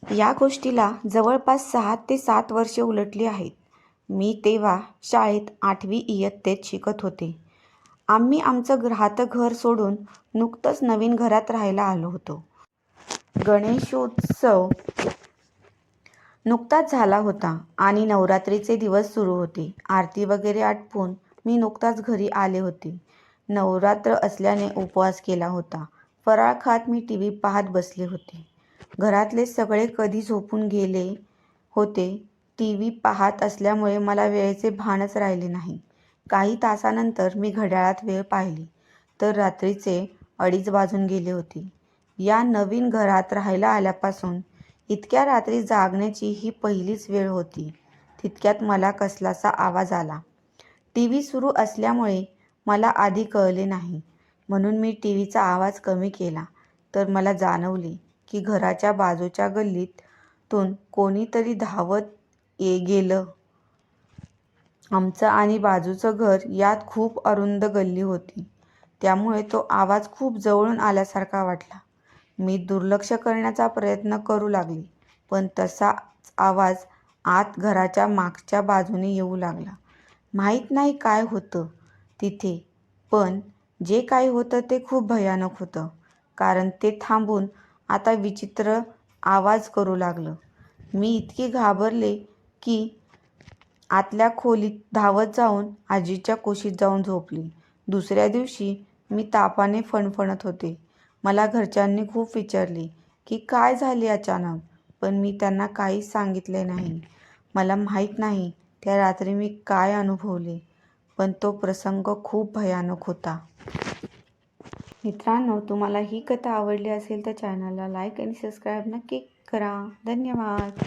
या गोष्टीला जवळपास 6 ते 7 वर्षे उलटली आहेत. मी तेव्हा शाळेत 8वी इयत्तेत शिकत होते. आम्ही आमचं राहतं घर सोडून नुकतंच नवीन घरात राहायला आलो होतो. गणेशोत्सव नुकताच झाला होता आणि नवरात्रीचे दिवस सुरू होते. आरती वगैरे आटपून मी नुकताच घरी आले होते. नवरात्र असल्याने उपवास केला होता. फराळ खात मी टीव्ही पाहत बसले होते. घरातले सगळे कधी झोपून गेले होते. टीव्ही पाहत असल्यामुळे मला वेळेचे भानच राहिले नाही. काही तासानंतर मी घड्याळात वेळ पाहिली तर रात्रीचे 2:30 वाजून गेले होते. या नवीन घरात राहायला आल्यापासून इतक्या रात्री जागण्याची ही पहिलीच वेळ होती. तितक्यात मला कसलासा आवाज आला. टीव्ही सुरू असल्यामुळे मला आधी कळले नाही, म्हणून मी टीव्हीचा आवाज कमी केला तर मला जाणवले की घराच्या बाजूच्या गल्लीतून कोणीतरी धावत गेलं. आमचं आणि बाजूचं घर यात खूप अरुंद गल्ली होती, त्यामुळे तो आवाज खूप जवळून आल्यासारखा वाटला. मी दुर्लक्ष करण्याचा प्रयत्न करू लागले, पण तसाच आवाज आत घराच्या मागच्या बाजूने येऊ लागला. माहीत नाही काय होतं तिथे, पण जे काही होतं ते खूप भयानक होतं, कारण ते थांबून आता विचित्र आवाज करू लागलं. मी इतकी घाबरले की आतल्या खोलीत धावत जाऊन आजीच्या कुशीत जाऊन झोपली. दुसऱ्या दिवशी मी तापाने फणफणत होते. मला घरच्यांनी खूप विचारले की काय झाले अचानक, पण मी त्यांना काहीच सांगितले नाही. मला माहीत नाही त्या रात्री मी काय अनुभवले, पण तो प्रसंग खूप भयानक होता. मित्रांनो, तुम्हाला ही कथा आवडली असेल तर चॅनलला लाईक आणि सबस्क्राईब नक्की करा. धन्यवाद.